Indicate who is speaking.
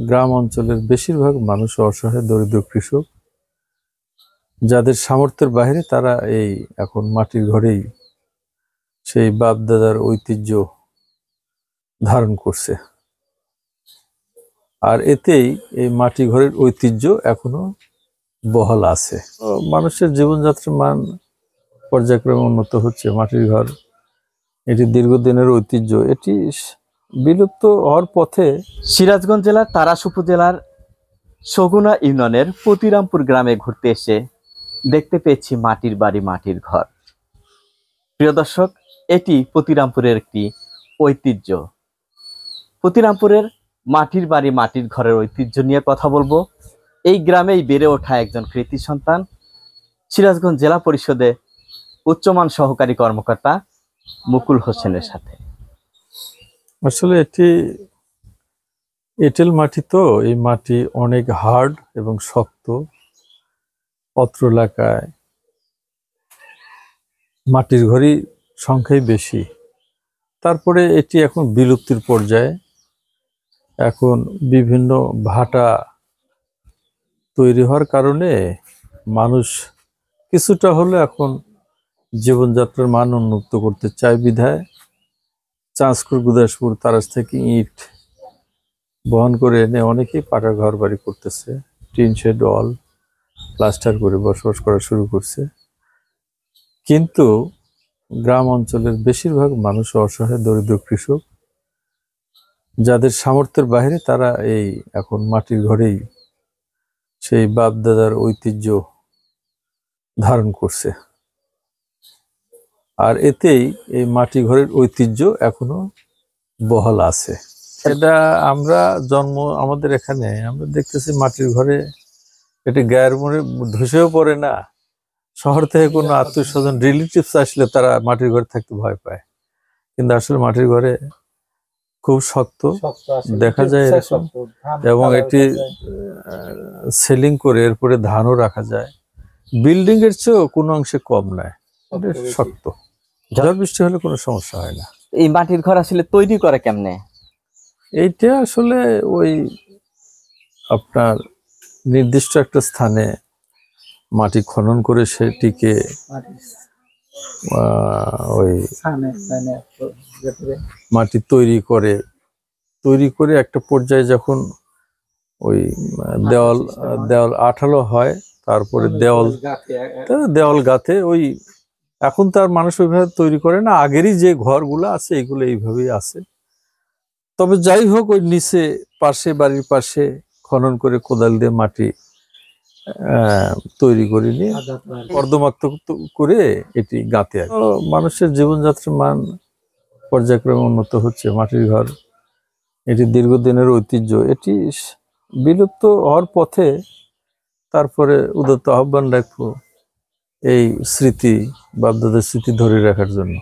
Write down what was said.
Speaker 1: গ্রাম অঞ্চলের বেশিরভাগ মানুষ অসহায় দরিদ্র কৃষক, যাদের সামর্থ্যের বাইরে তারা এই এখন মাটির ঘরেই সেই বাপ দাদার ঐতিহ্য ধারণ করছে। আর এতেই এই মাটি ঘরের ঐতিহ্য এখনো বহাল আছে। মানুষের জীবনযাত্রার মান পর্যায়ক্রমে উন্নত হচ্ছে। মাটির ঘর এটি দীর্ঘদিনের ঐতিহ্য, এটি বিলুপ্ত হওয়ার পথে।
Speaker 2: সিরাজগঞ্জ জেলার তারাস উপজেলার সগুনা ইউনিয়নের পতিরামপুর গ্রামে ঘুরতে এসে দেখতে পেয়েছি মাটির বাড়ি মাটির ঘর। প্রিয় দর্শক, এটি পতিরামপুরের একটি ঐতিহ্য। পতিরামপুরের মাটির বাড়ি মাটির ঘরের ঐতিহ্য নিয়ে কথা বলবো এই গ্রামেই বেড়ে ওঠা একজন কৃতি সন্তান, সিরাজগঞ্জ জেলা পরিষদে উচ্চমান সহকারী কর্মকর্তা মুকুল হোসেনের সাথে।
Speaker 1: আসলে এটি এঁটেল মাটি, তো এই মাটি অনেক হার্ড এবং শক্ত। অত্র এলাকায় মাটির ঘরই সংখ্যাই বেশি। তারপরে এটি এখন বিলুপ্তির পর্যায়ে। এখন বিভিন্ন ভাটা তৈরি হওয়ার কারণে মানুষ কিছুটা হলে এখন জীবনযাত্রার মান উন্নত করতে চায় বিধায় চাঁচকুর, গুদাসপুর, তারাস থেকে ইট বহন করে এনে অনেকেই পাকা ঘর বাড়ি করতেছে, টিন শেড, ওয়াল প্লাস্টার করে বসবাস করা শুরু করছে। কিন্তু গ্রাম অঞ্চলের বেশিরভাগ মানুষ অসহায় দরিদ্র কৃষক, যাদের সামর্থ্যের বাইরে তারা এই এখন মাটির ঘরেই সেই বাপ দাদার ঐতিহ্য ধারণ করছে। আর এতেই এই মাটি ঘরের ঐতিহ্য এখনো বহাল আছে। এটা আমরা আমাদের এখানে আমরা দেখতেছি মাটির ঘরে এটি গায়ের মনে ধসেও পড়ে না। শহর থেকে কোনো আত্মীয় স্বজন রিলেটিভস আসলে তারা মাটির ঘরে থাকতে ভয় পায়, কিন্তু আসলে মাটির ঘরে খুব শক্ত দেখা যায় এরকম। এবং এটি সেলিং করে এরপরে ধানও রাখা যায়। বিল্ডিং এর চেয়েও কোনো অংশে কম নয়, শক্ত। ঝড় বৃষ্টি হলে কোনো সমস্যা হয় না।
Speaker 2: এই মাটির ঘর আসলে তৈরি করে কেমনে?
Speaker 1: এইটা আসলে ওই আপনার নির্দিষ্ট একটা স্থানে মাটি খনন করে সেটিকে ওই মাটি তৈরি করে একটা পর্যায়ে যখন ওই দেওয়াল আঠালো হয়, তারপরে দেওয়াল গাঁথে। ওই এখন তার মানুষ ওইভাবে তৈরি করে না, আগেরই যে ঘরগুলো আছে এগুলো এইভাবেই আছে। তবে যাই হোক, ওই নিচে বাড়ির পাশে খনন করে কোদাল দিয়ে মাটি তৈরি করে নিয়ে কর্দমাক্ত করে এটি গাঁথে। মানুষের জীবনযাত্রার মান পর্যায়ক্রমে উন্নত হচ্ছে। মাটির ঘর এটি দীর্ঘদিনের ঐতিহ্য, এটি বিলুপ্ত হওয়ার পথে। তারপরে উদাত্ত আহ্বান রাখবো এই স্মৃতি, বাপ দাদার স্মৃতি ধরে রাখার জন্য।